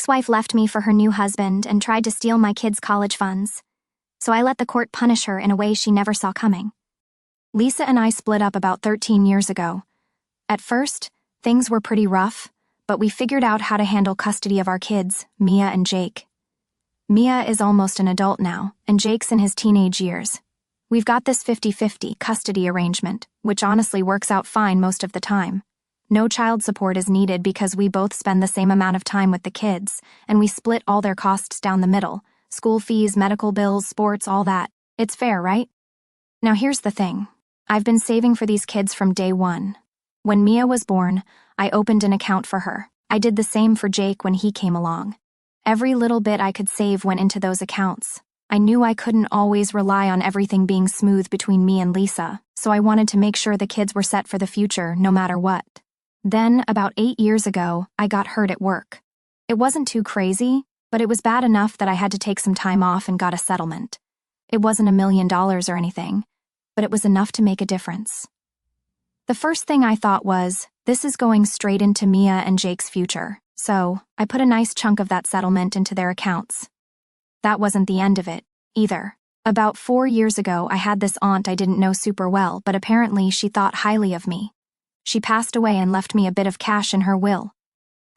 ex-wife left me for her new husband and tried to steal my kids' college funds. So I let the court punish her in a way she never saw coming. Lisa and I split up about 13 years ago. At first, things were pretty rough, but we figured out how to handle custody of our kids, Mia and Jake. Mia is almost an adult now, and Jake's in his teenage years. We've got this 50-50 custody arrangement, which honestly works out fine most of the time. No child support is needed because we both spend the same amount of time with the kids, and we split all their costs down the middle: school fees, medical bills, sports, all that. It's fair, right? Now here's the thing. I've been saving for these kids from day one. When Mia was born, I opened an account for her. I did the same for Jake when he came along. Every little bit I could save went into those accounts. I knew I couldn't always rely on everything being smooth between me and Lisa, so I wanted to make sure the kids were set for the future no matter what. Then, about 8 years ago, I got hurt at work. It wasn't too crazy, but it was bad enough that I had to take some time off and got a settlement. It wasn't $1 million or anything, but it was enough to make a difference. The first thing I thought was, this is going straight into Mia and Jake's future, so I put a nice chunk of that settlement into their accounts. That wasn't the end of it, either. About 4 years ago, I had this aunt I didn't know super well, but apparently she thought highly of me. She passed away and left me a bit of cash in her will.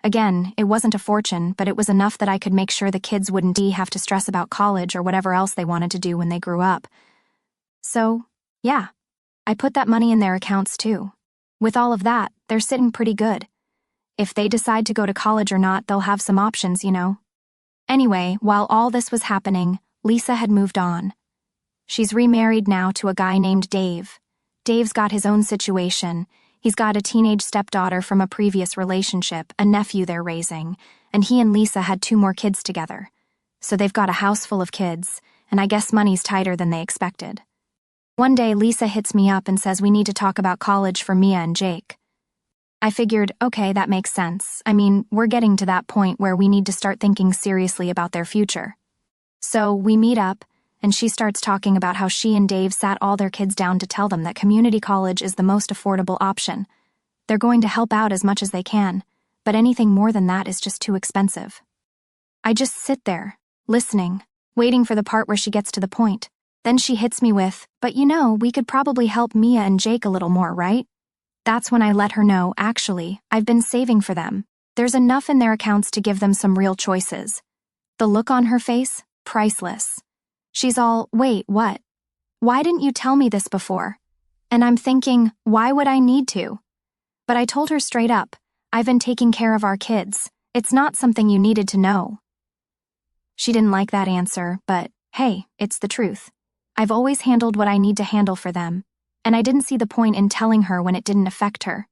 Again, it wasn't a fortune, but it was enough that I could make sure the kids wouldn't have to stress about college or whatever else they wanted to do when they grew up. So, yeah, I put that money in their accounts too. With all of that, they're sitting pretty good. If they decide to go to college or not, they'll have some options, you know. Anyway, while all this was happening, Lisa had moved on. She's remarried now to a guy named Dave. Dave's got his own situation. He's got a teenage stepdaughter from a previous relationship, a nephew they're raising, and he and Lisa had 2 more kids together. So they've got a house full of kids, and I guess money's tighter than they expected. One day, Lisa hits me up and says we need to talk about college for Mia and Jake. I figured, okay, that makes sense. I mean, we're getting to that point where we need to start thinking seriously about their future. So we meet up, and she starts talking about how she and Dave sat all their kids down to tell them that community college is the most affordable option. They're going to help out as much as they can, but anything more than that is just too expensive. I just sit there, listening, waiting for the part where she gets to the point. Then she hits me with, but you know, we could probably help Mia and Jake a little more, right? That's when I let her know, actually, I've been saving for them. There's enough in their accounts to give them some real choices. The look on her face, priceless. She's all, wait, what? Why didn't you tell me this before? And I'm thinking, why would I need to? But I told her straight up, I've been taking care of our kids. It's not something you needed to know. She didn't like that answer, but hey, it's the truth. I've always handled what I need to handle for them, and I didn't see the point in telling her when it didn't affect her.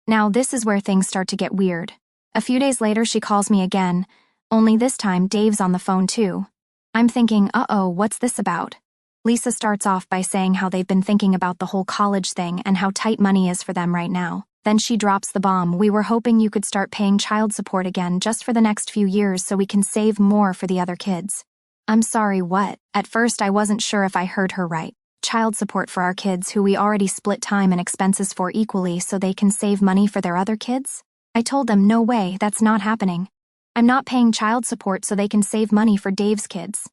Now this is where things start to get weird. A few days later she calls me again, only this time Dave's on the phone too. I'm thinking, uh-oh, what's this about? Lisa starts off by saying how they've been thinking about the whole college thing and how tight money is for them right now. Then she drops the bomb, we were hoping you could start paying child support again just for the next few years so we can save more for the other kids. I'm sorry, what? At first I wasn't sure if I heard her right. Child support for our kids who we already split time and expenses for equally so they can save money for their other kids? I told them, no way, that's not happening. I'm not paying child support so they can save money for Dave's kids.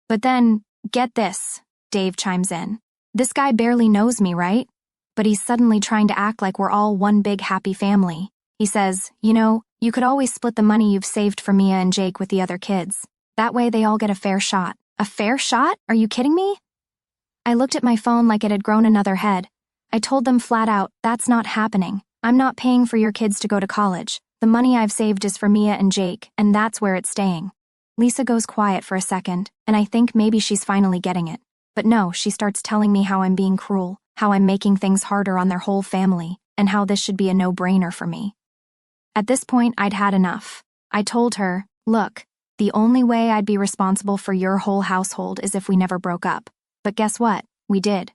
But then, get this, Dave chimes in. This guy barely knows me, right? But he's suddenly trying to act like we're all one big happy family. He says, you know, you could always split the money you've saved for Mia and Jake with the other kids. That way they all get a fair shot. A fair shot? Are you kidding me? I looked at my phone like it had grown another head. I told them flat out, that's not happening. I'm not paying for your kids to go to college. The money I've saved is for Mia and Jake, and that's where it's staying. Lisa goes quiet for a second, and I think maybe she's finally getting it. But no, she starts telling me how I'm being cruel, how I'm making things harder on their whole family, and how this should be a no-brainer for me. At this point, I'd had enough. I told her, look, the only way I'd be responsible for your whole household is if we never broke up. But guess what? We did.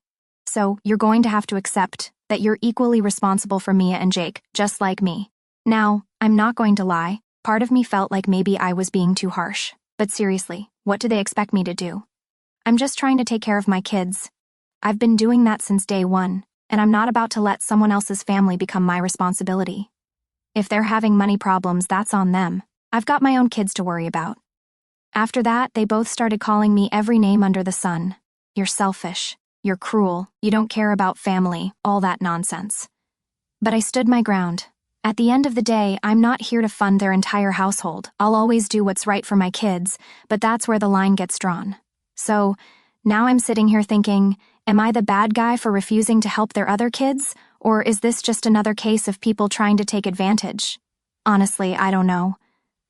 So you're going to have to accept that you're equally responsible for Mia and Jake, just like me. Now, I'm not going to lie, part of me felt like maybe I was being too harsh. But seriously, what do they expect me to do? I'm just trying to take care of my kids. I've been doing that since day one, and I'm not about to let someone else's family become my responsibility. If they're having money problems, that's on them. I've got my own kids to worry about. After that, they both started calling me every name under the sun. You're selfish. You're cruel. You don't care about family. All that nonsense. But I stood my ground. At the end of the day, I'm not here to fund their entire household. I'll always do what's right for my kids, but that's where the line gets drawn. So, now I'm sitting here thinking, am I the bad guy for refusing to help their other kids, or is this just another case of people trying to take advantage? Honestly, I don't know.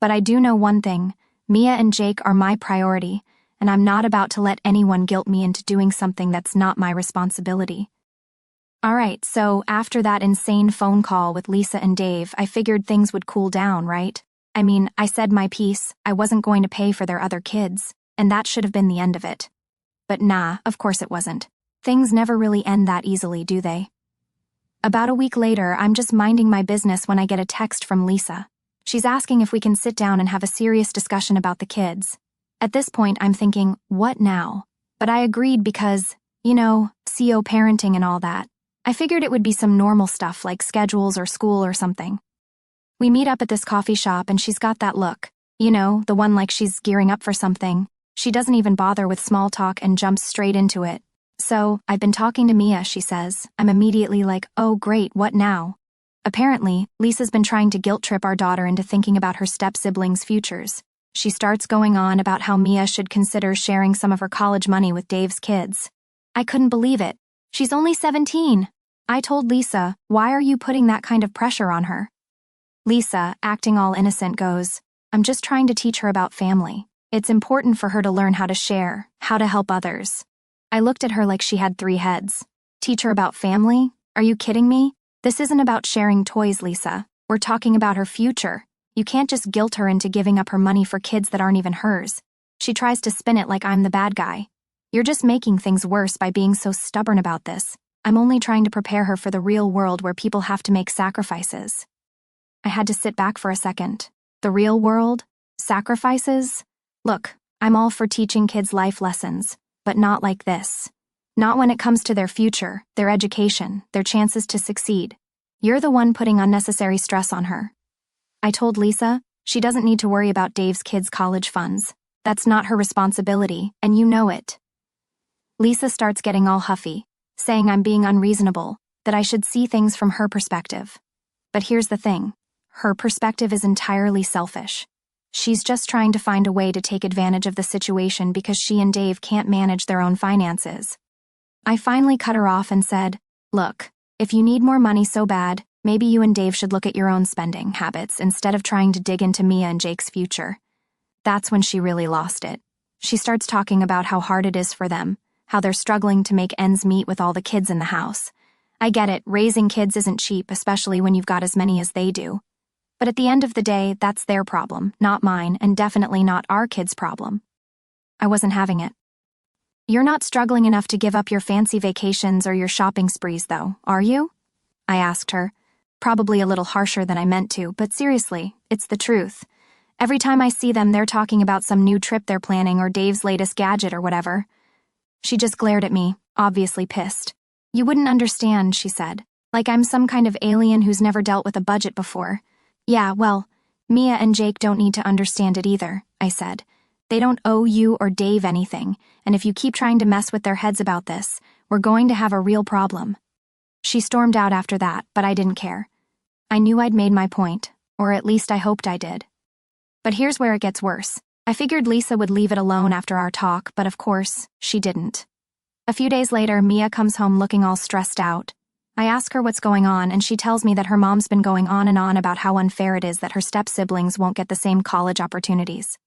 But I do know one thing. Mia and Jake are my priority, and I'm not about to let anyone guilt me into doing something that's not my responsibility. Alright, so after that insane phone call with Lisa and Dave, I figured things would cool down, right? I mean, I said my piece, I wasn't going to pay for their other kids, and that should have been the end of it. But nah, of course it wasn't. Things never really end that easily, do they? About a week later, I'm just minding my business when I get a text from Lisa. She's asking if we can sit down and have a serious discussion about the kids. At this point, I'm thinking, what now? But I agreed because, CO parenting and all that. I figured it would be some normal stuff like schedules or school or something. We meet up at this coffee shop and she's got that look. The one like she's gearing up for something. She doesn't even bother with small talk and jumps straight into it. So, I've been talking to Mia, she says. I'm immediately like, oh great, what now? Apparently, Lisa's been trying to guilt trip our daughter into thinking about her step-siblings' futures. She starts going on about how Mia should consider sharing some of her college money with Dave's kids. I couldn't believe it. She's only 17. I told Lisa, why are you putting that kind of pressure on her? Lisa, acting all innocent, goes, I'm just trying to teach her about family. It's important for her to learn how to share, how to help others. I looked at her like she had 3 heads. Teach her about family? Are you kidding me? This isn't about sharing toys, Lisa. We're talking about her future. You can't just guilt her into giving up her money for kids that aren't even hers. She tries to spin it like I'm the bad guy. You're just making things worse by being so stubborn about this. I'm only trying to prepare her for the real world where people have to make sacrifices. I had to sit back for a second. The real world? Sacrifices? Look, I'm all for teaching kids life lessons, but not like this. Not when it comes to their future, their education, their chances to succeed. You're the one putting unnecessary stress on her. I told Lisa, she doesn't need to worry about Dave's kids' college funds. That's not her responsibility, and you know it. Lisa starts getting all huffy, saying I'm being unreasonable, that I should see things from her perspective. But here's the thing. Her perspective is entirely selfish. She's just trying to find a way to take advantage of the situation because she and Dave can't manage their own finances. I finally cut her off and said, look, if you need more money so bad, maybe you and Dave should look at your own spending habits instead of trying to dig into Mia and Jake's future. That's when she really lost it. She starts talking about how hard it is for them, how they're struggling to make ends meet with all the kids in the house. I get it, raising kids isn't cheap, especially when you've got as many as they do. But at the end of the day, that's their problem, not mine, and definitely not our kids' problem. I wasn't having it. You're not struggling enough to give up your fancy vacations or your shopping sprees, though, are you? I asked her, probably a little harsher than I meant to, but seriously, it's the truth. Every time I see them, they're talking about some new trip they're planning or Dave's latest gadget or whatever. She just glared at me, obviously pissed. You wouldn't understand, she said, like I'm some kind of alien who's never dealt with a budget before. Yeah, well, Mia and Jake don't need to understand it either, I said. They don't owe you or Dave anything, and if you keep trying to mess with their heads about this, we're going to have a real problem. She stormed out after that, but I didn't care. I knew I'd made my point, or at least I hoped I did. But here's where it gets worse. I figured Lisa would leave it alone after our talk, but of course, she didn't. A few days later, Mia comes home looking all stressed out. I ask her what's going on, and she tells me that her mom's been going on and on about how unfair it is that her step-siblings won't get the same college opportunities.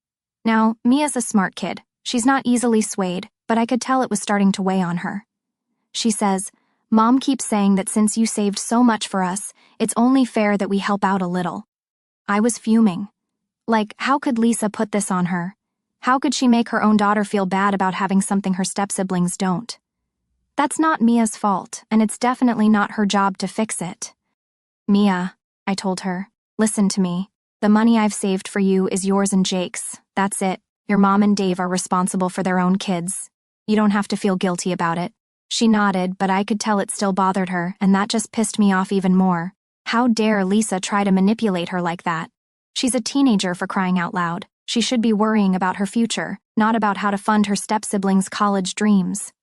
Now, Mia's a smart kid. She's not easily swayed, but I could tell it was starting to weigh on her. She says, Mom keeps saying that since you saved so much for us, it's only fair that we help out a little. I was fuming. Like, how could Lisa put this on her? How could she make her own daughter feel bad about having something her step-siblings don't? That's not Mia's fault, and it's definitely not her job to fix it. Mia, I told her, listen to me. The money I've saved for you is yours and Jake's. That's it. Your mom and Dave are responsible for their own kids. You don't have to feel guilty about it. She nodded, but I could tell it still bothered her, and that just pissed me off even more. How dare Lisa try to manipulate her like that? She's a teenager, for crying out loud. She should be worrying about her future, not about how to fund her step-siblings' college dreams.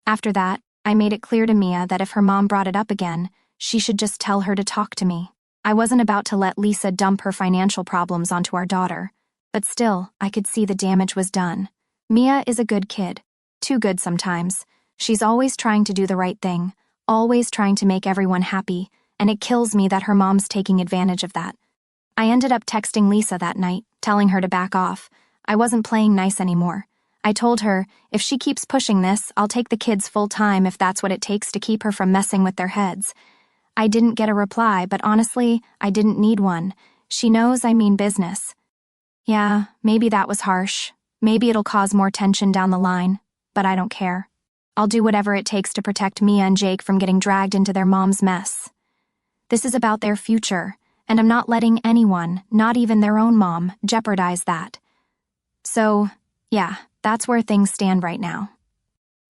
After that, I made it clear to Mia that if her mom brought it up again, she should just tell her to talk to me. I wasn't about to let Lisa dump her financial problems onto our daughter, but still, I could see the damage was done. Mia is a good kid. Too good sometimes. She's always trying to do the right thing, always trying to make everyone happy, and it kills me that her mom's taking advantage of that. I ended up texting Lisa that night, telling her to back off. I wasn't playing nice anymore. I told her, if she keeps pushing this, I'll take the kids full-time if that's what it takes to keep her from messing with their heads. I didn't get a reply, but honestly, I didn't need one. She knows I mean business. Yeah, maybe that was harsh. Maybe it'll cause more tension down the line, but I don't care. I'll do whatever it takes to protect Mia and Jake from getting dragged into their mom's mess. This is about their future, and I'm not letting anyone, not even their own mom, jeopardize that. So, yeah, that's where things stand right now.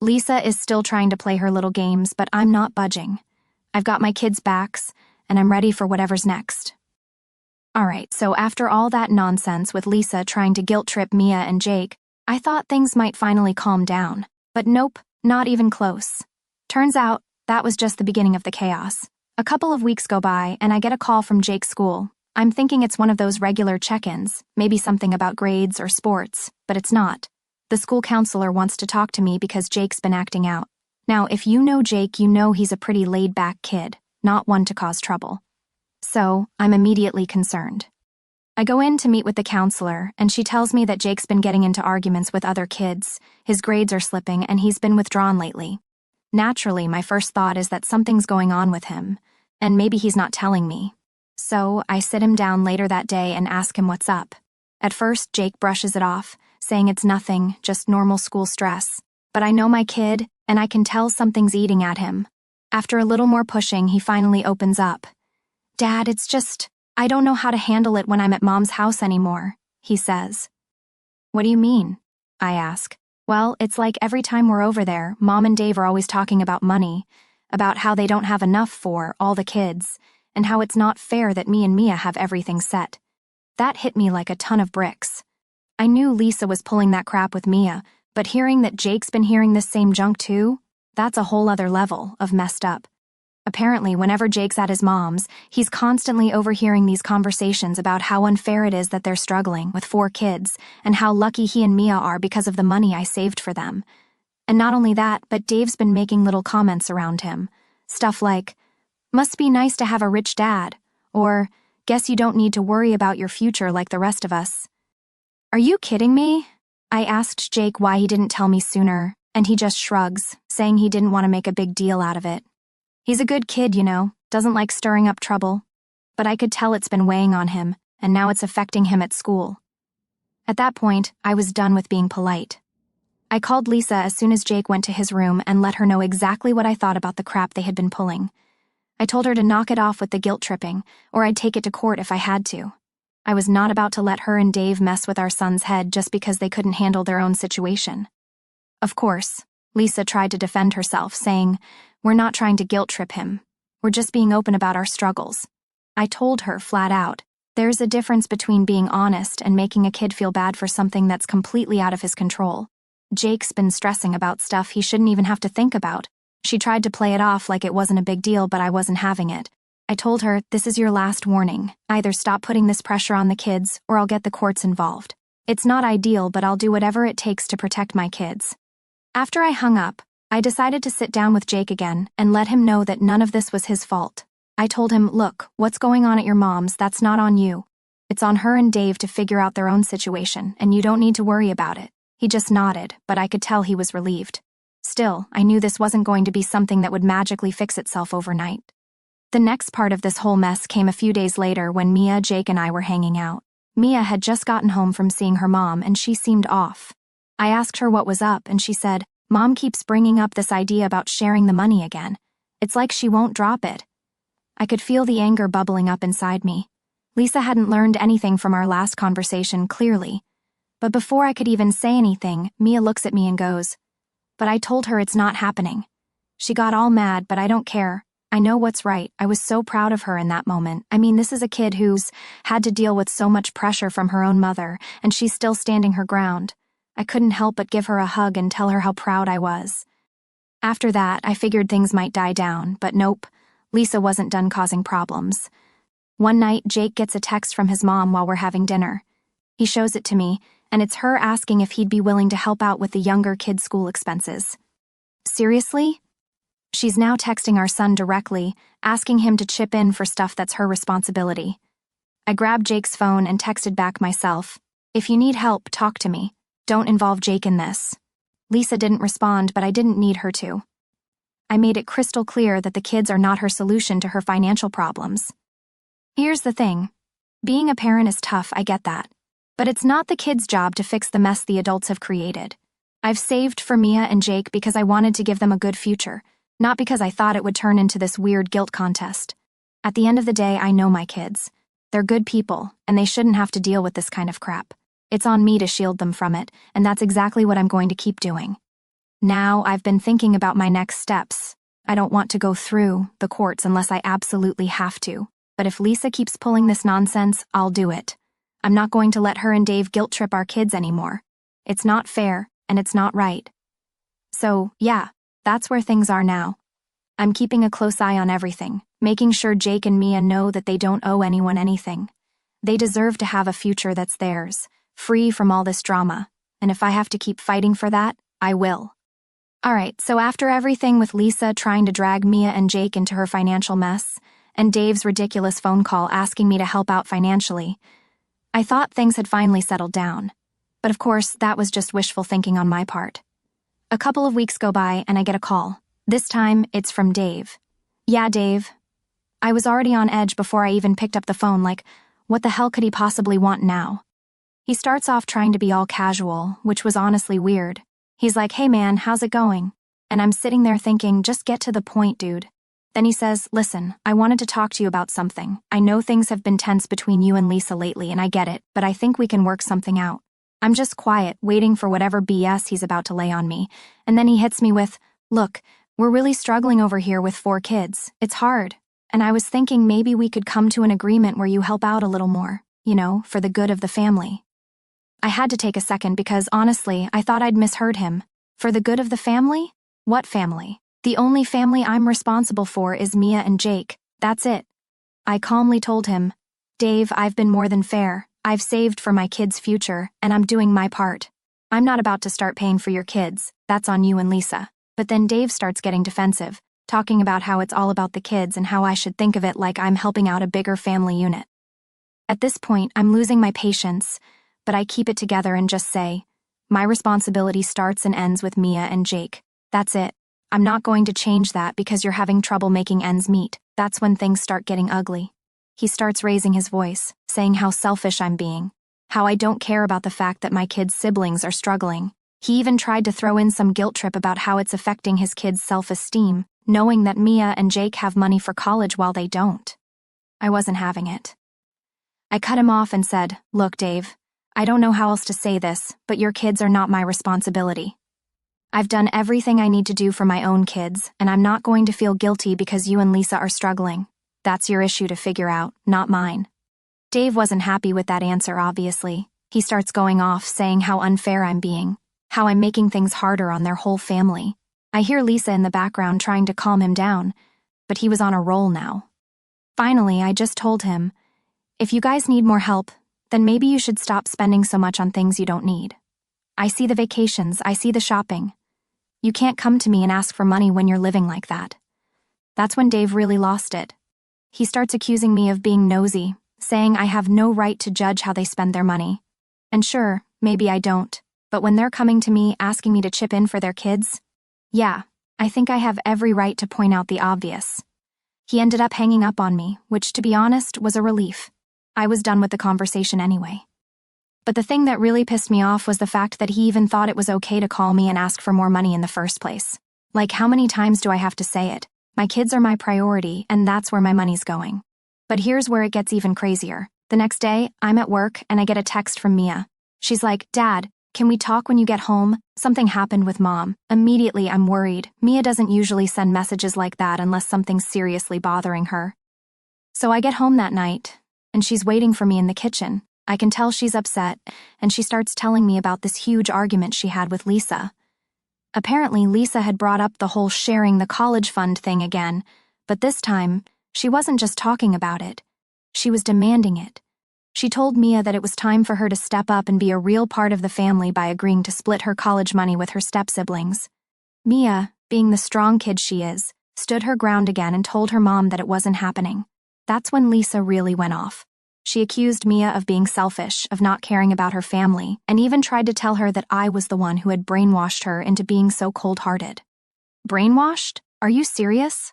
Lisa is still trying to play her little games, but I'm not budging. I've got my kids' backs, and I'm ready for whatever's next. Alright, so after all that nonsense with Lisa trying to guilt-trip Mia and Jake, I thought things might finally calm down. But nope, not even close. Turns out, that was just the beginning of the chaos. A couple of weeks go by, and I get a call from Jake's school. I'm thinking it's one of those regular check-ins, maybe something about grades or sports, but it's not. The school counselor wants to talk to me because Jake's been acting out. Now, if you know Jake, you know he's a pretty laid-back kid, not one to cause trouble. So, I'm immediately concerned. I go in to meet with the counselor, and she tells me that Jake's been getting into arguments with other kids, his grades are slipping, and he's been withdrawn lately. Naturally, my first thought is that something's going on with him, and maybe he's not telling me. So, I sit him down later that day and ask him what's up. At first, Jake brushes it off, saying it's nothing, just normal school stress. But I know my kid, and I can tell something's eating at him. After a little more pushing, he finally opens up. Dad, it's just, I don't know how to handle it when I'm at Mom's house anymore, he says. What do you mean? I ask. Well, it's like every time we're over there, Mom and Dave are always talking about money, about how they don't have enough for all the kids, and how it's not fair that me and Mia have everything set. That hit me like a ton of bricks. I knew Lisa was pulling that crap with Mia, but hearing that Jake's been hearing this same junk too, that's a whole other level of messed up. Apparently, whenever Jake's at his mom's, he's constantly overhearing these conversations about how unfair it is that they're struggling with 4 kids, and how lucky he and Mia are because of the money I saved for them. And not only that, but Dave's been making little comments around him. Stuff like, must be nice to have a rich dad, or, guess you don't need to worry about your future like the rest of us. Are you kidding me? I asked Jake why he didn't tell me sooner, and he just shrugs, saying he didn't want to make a big deal out of it. He's a good kid, you know, doesn't like stirring up trouble. But I could tell it's been weighing on him, and now it's affecting him at school. At that point, I was done with being polite. I called Lisa as soon as Jake went to his room and let her know exactly what I thought about the crap they had been pulling. I told her to knock it off with the guilt tripping, or I'd take it to court if I had to. I was not about to let her and Dave mess with our son's head just because they couldn't handle their own situation. Of course, Lisa tried to defend herself, saying, we're not trying to guilt trip him. We're just being open about our struggles. I told her flat out, there's a difference between being honest and making a kid feel bad for something that's completely out of his control. Jake's been stressing about stuff he shouldn't even have to think about. She tried to play it off like it wasn't a big deal, but I wasn't having it. I told her, this is your last warning. Either stop putting this pressure on the kids, or I'll get the courts involved. It's not ideal, but I'll do whatever it takes to protect my kids. After I hung up, I decided to sit down with Jake again and let him know that none of this was his fault. I told him, look, what's going on at your mom's, that's not on you. It's on her and Dave to figure out their own situation, and you don't need to worry about it. He just nodded, but I could tell he was relieved. Still, I knew this wasn't going to be something that would magically fix itself overnight. The next part of this whole mess came a few days later when Mia, Jake, and I were hanging out. Mia had just gotten home from seeing her mom, and she seemed off. I asked her what was up, and she said, Mom keeps bringing up this idea about sharing the money again. It's like she won't drop it. I could feel the anger bubbling up inside me. Lisa hadn't learned anything from our last conversation, clearly. But before I could even say anything, Mia looks at me and goes, but I told her it's not happening. She got all mad, but I don't care. I know what's right. I was so proud of her in that moment. I mean, this is a kid who's had to deal with so much pressure from her own mother, and she's still standing her ground. I couldn't help but give her a hug and tell her how proud I was. After that, I figured things might die down, but nope, Lisa wasn't done causing problems. One night, Jake gets a text from his mom while we're having dinner. He shows it to me, and it's her asking if he'd be willing to help out with the younger kid's school expenses. Seriously? She's now texting our son directly, asking him to chip in for stuff that's her responsibility. I grabbed Jake's phone and texted back myself, "If you need help, talk to me. Don't involve Jake in this." Lisa didn't respond, but I didn't need her to. I made it crystal clear that the kids are not her solution to her financial problems. Here's the thing. Being a parent is tough, I get that. But it's not the kids' job to fix the mess the adults have created. I've saved for Mia and Jake because I wanted to give them a good future, not because I thought it would turn into this weird guilt contest. At the end of the day, I know my kids. They're good people, and they shouldn't have to deal with this kind of crap. It's on me to shield them from it, and that's exactly what I'm going to keep doing. Now, I've been thinking about my next steps. I don't want to go through the courts unless I absolutely have to, but if Lisa keeps pulling this nonsense, I'll do it. I'm not going to let her and Dave guilt trip our kids anymore. It's not fair, and it's not right. So, yeah, that's where things are now. I'm keeping a close eye on everything, making sure Jake and Mia know that they don't owe anyone anything. They deserve to have a future that's theirs, free from all this drama, and if I have to keep fighting for that, I will. Alright, so after everything with Lisa trying to drag Mia and Jake into her financial mess, and Dave's ridiculous phone call asking me to help out financially, I thought things had finally settled down. But of course, that was just wishful thinking on my part. A couple of weeks go by and I get a call. This time, it's from Dave. "Yeah, Dave." I was already on edge before I even picked up the phone, like, what the hell could he possibly want now? He starts off trying to be all casual, which was honestly weird. He's like, "Hey man, how's it going?" And I'm sitting there thinking, just get to the point, dude. Then he says, "Listen, I wanted to talk to you about something. I know things have been tense between you and Lisa lately, and I get it, but I think we can work something out." I'm just quiet, waiting for whatever BS he's about to lay on me, and then he hits me with, "Look, we're really struggling over here with 4 kids. It's hard, and I was thinking maybe we could come to an agreement where you help out a little more, for the good of the family." I had to take a second because, honestly, I thought I'd misheard him. For the good of the family? What family? The only family I'm responsible for is Mia and Jake. That's it. I calmly told him, "Dave, I've been more than fair. I've saved for my kids' future, and I'm doing my part. I'm not about to start paying for your kids. That's on you and Lisa." But then Dave starts getting defensive, talking about how it's all about the kids and how I should think of it like I'm helping out a bigger family unit. At this point, I'm losing my patience, but I keep it together and just say, my responsibility starts and ends with Mia and Jake. That's it. I'm not going to change that because you're having trouble making ends meet. That's when things start getting ugly. He starts raising his voice, saying how selfish I'm being, how I don't care about the fact that my kids' siblings are struggling. He even tried to throw in some guilt trip about how it's affecting his kids' self-esteem, knowing that Mia and Jake have money for college while they don't. I wasn't having it. I cut him off and said, "Look, Dave, I don't know how else to say this, but your kids are not my responsibility. I've done everything I need to do for my own kids, and I'm not going to feel guilty because you and Lisa are struggling. That's your issue to figure out, not mine." Dave wasn't happy with that answer, obviously. He starts going off, saying how unfair I'm being, how I'm making things harder on their whole family. I hear Lisa in the background trying to calm him down, but he was on a roll now. Finally, I just told him, "If you guys need more help, then maybe you should stop spending so much on things you don't need. I see the vacations, I see the shopping. You can't come to me and ask for money when you're living like that." That's when Dave really lost it. He starts accusing me of being nosy, saying I have no right to judge how they spend their money. And sure, maybe I don't, but when they're coming to me asking me to chip in for their kids, yeah, I think I have every right to point out the obvious. He ended up hanging up on me, which, to be honest, was a relief. I was done with the conversation anyway. But the thing that really pissed me off was the fact that he even thought it was okay to call me and ask for more money in the first place. Like, how many times do I have to say it? My kids are my priority, and that's where my money's going. But here's where it gets even crazier. The next day, I'm at work and I get a text from Mia. She's like, "Dad, Can we talk when you get home? Something happened with Mom. Immediately, I'm worried. Mia doesn't usually send messages like that unless something's seriously bothering her. So I get home that night, and she's waiting for me in the kitchen. I can tell she's upset, and she starts telling me about this huge argument she had with Lisa. Apparently, Lisa had brought up the whole sharing the college fund thing again, but this time, she wasn't just talking about it. She was demanding it. She told Mia that it was time for her to step up and be a real part of the family by agreeing to split her college money with her step-siblings. Mia, being the strong kid she is, stood her ground again and told her mom that it wasn't happening. That's when Lisa really went off. She accused Mia of being selfish, of not caring about her family, and even tried to tell her that I was the one who had brainwashed her into being so cold-hearted. Brainwashed? Are you serious?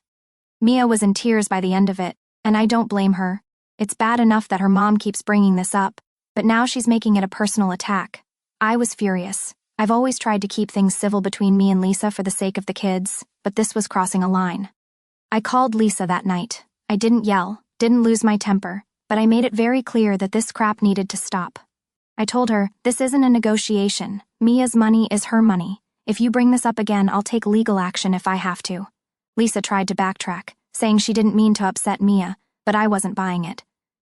Mia was in tears by the end of it, and I don't blame her. It's bad enough that her mom keeps bringing this up, but now she's making it a personal attack. I was furious. I've always tried to keep things civil between me and Lisa for the sake of the kids, but this was crossing a line. I called Lisa that night. I didn't yell, didn't lose my temper, but I made it very clear that this crap needed to stop. I told her, this isn't a negotiation. Mia's money is her money. If you bring this up again, I'll take legal action if I have to. Lisa tried to backtrack, saying she didn't mean to upset Mia, but I wasn't buying it.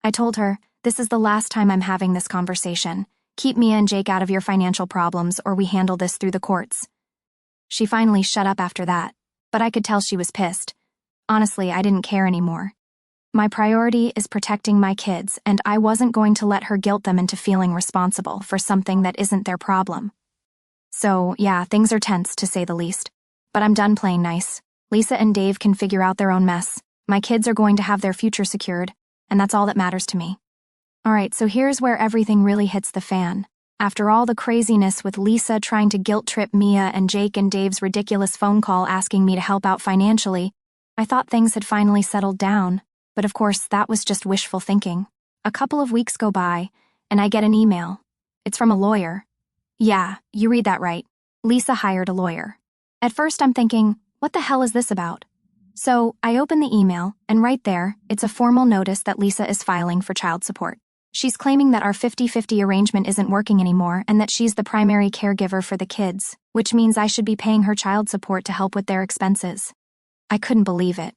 I told her, this is the last time I'm having this conversation. Keep Mia and Jake out of your financial problems or we handle this through the courts. She finally shut up after that, but I could tell she was pissed. Honestly, I didn't care anymore. My priority is protecting my kids, and I wasn't going to let her guilt them into feeling responsible for something that isn't their problem. So, yeah, things are tense, to say the least. But I'm done playing nice. Lisa and Dave can figure out their own mess. My kids are going to have their future secured, and that's all that matters to me. Alright, so here's where everything really hits the fan. After all the craziness with Lisa trying to guilt-trip Mia and Jake and Dave's ridiculous phone call asking me to help out financially, I thought things had finally settled down. But of course, that was just wishful thinking. A couple of weeks go by, and I get an email. It's from a lawyer. Yeah, you read that right. Lisa hired a lawyer. At first I'm thinking, what the hell is this about? So I open the email, and right there, it's a formal notice that Lisa is filing for child support. She's claiming that our 50-50 arrangement isn't working anymore and that she's the primary caregiver for the kids, which means I should be paying her child support to help with their expenses. I couldn't believe it.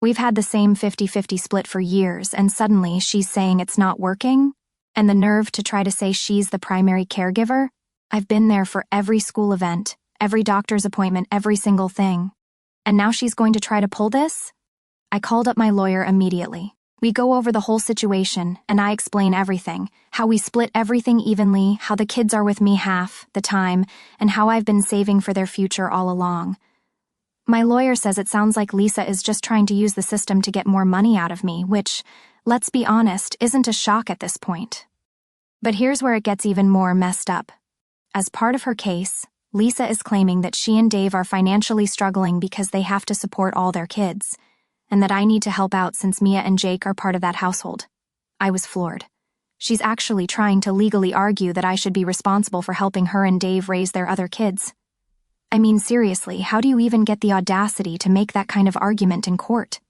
We've had the same 50-50 split for years, and suddenly she's saying it's not working? And the nerve to try to say she's the primary caregiver? I've been there for every school event, every doctor's appointment, every single thing. And now she's going to try to pull this? I called up my lawyer immediately. We go over the whole situation, and I explain everything, how we split everything evenly, how the kids are with me half the time, and how I've been saving for their future all along. My lawyer says it sounds like Lisa is just trying to use the system to get more money out of me, which, let's be honest, isn't a shock at this point. But here's where it gets even more messed up. As part of her case, Lisa is claiming that she and Dave are financially struggling because they have to support all their kids, and that I need to help out since Mia and Jake are part of that household. I was floored. She's actually trying to legally argue that I should be responsible for helping her and Dave raise their other kids. I mean, seriously, how do you even get the audacity to make that kind of argument in court?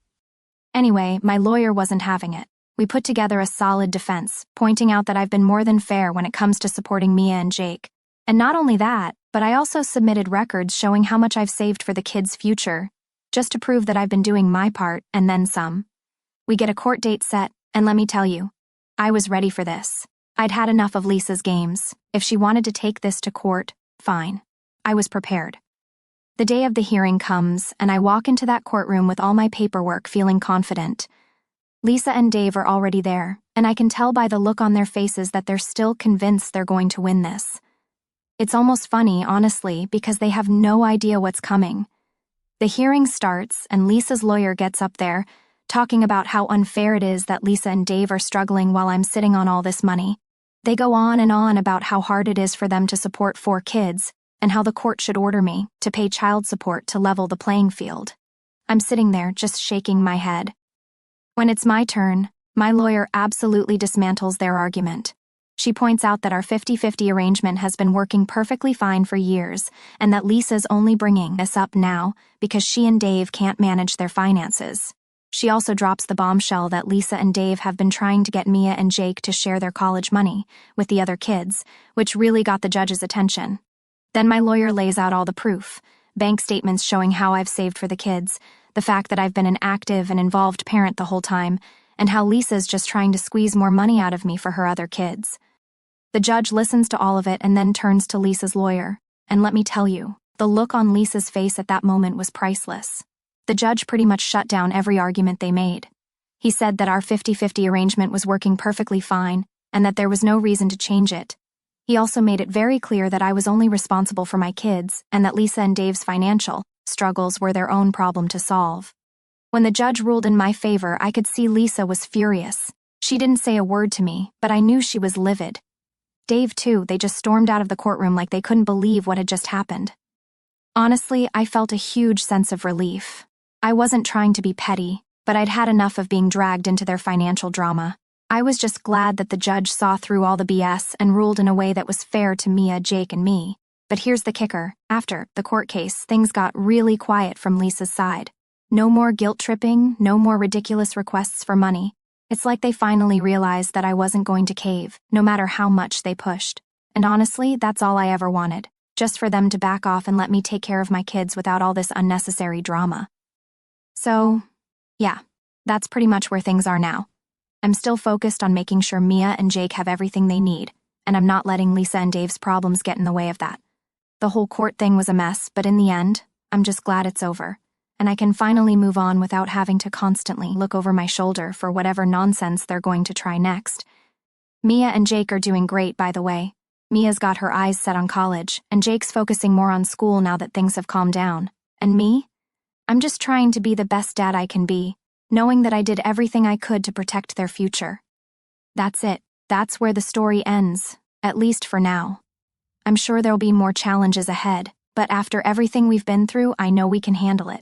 Anyway, my lawyer wasn't having it. We put together a solid defense, pointing out that I've been more than fair when it comes to supporting Mia and Jake. And not only that, but I also submitted records showing how much I've saved for the kids' future, just to prove that I've been doing my part and then some. We get a court date set, and let me tell you, I was ready for this. I'd had enough of Lisa's games. If she wanted to take this to court, fine. I was prepared. The day of the hearing comes, and I walk into that courtroom with all my paperwork feeling confident. Lisa and Dave are already there, and I can tell by the look on their faces that they're still convinced they're going to win this. It's almost funny, honestly, because they have no idea what's coming. The hearing starts, and Lisa's lawyer gets up there, talking about how unfair it is that Lisa and Dave are struggling while I'm sitting on all this money. They go on and on about how hard it is for them to support 4 kids, and how the court should order me to pay child support to level the playing field. I'm sitting there just shaking my head. When it's my turn, my lawyer absolutely dismantles their argument. She points out that our 50-50 arrangement has been working perfectly fine for years, and that Lisa's only bringing this up now because she and Dave can't manage their finances. She also drops the bombshell that Lisa and Dave have been trying to get Mia and Jake to share their college money with the other kids, which really got the judge's attention. Then my lawyer lays out all the proof, bank statements showing how I've saved for the kids, the fact that I've been an active and involved parent the whole time, and how Lisa's just trying to squeeze more money out of me for her other kids. The judge listens to all of it and then turns to Lisa's lawyer, and let me tell you, the look on Lisa's face at that moment was priceless. The judge pretty much shut down every argument they made. He said that our 50-50 arrangement was working perfectly fine and that there was no reason to change it. He also made it very clear that I was only responsible for my kids and that Lisa and Dave's financial struggles were their own problem to solve. When the judge ruled in my favor, I could see Lisa was furious. She didn't say a word to me, but I knew she was livid. Dave, too, they just stormed out of the courtroom like they couldn't believe what had just happened. Honestly, I felt a huge sense of relief. I wasn't trying to be petty, but I'd had enough of being dragged into their financial drama. I was just glad that the judge saw through all the BS and ruled in a way that was fair to Mia, Jake, and me. But here's the kicker. After the court case, things got really quiet from Lisa's side. No more guilt-tripping, no more ridiculous requests for money. It's like they finally realized that I wasn't going to cave, no matter how much they pushed. And honestly, that's all I ever wanted. Just for them to back off and let me take care of my kids without all this unnecessary drama. So, yeah, that's pretty much where things are now. I'm still focused on making sure Mia and Jake have everything they need, and I'm not letting Lisa and Dave's problems get in the way of that. The whole court thing was a mess, but in the end, I'm just glad it's over, and I can finally move on without having to constantly look over my shoulder for whatever nonsense they're going to try next. Mia and Jake are doing great, by the way. Mia's got her eyes set on college, and Jake's focusing more on school now that things have calmed down. And me? I'm just trying to be the best dad I can be, knowing that I did everything I could to protect their future. That's it. That's where the story ends, at least for now. I'm sure there'll be more challenges ahead, but after everything we've been through, I know we can handle it.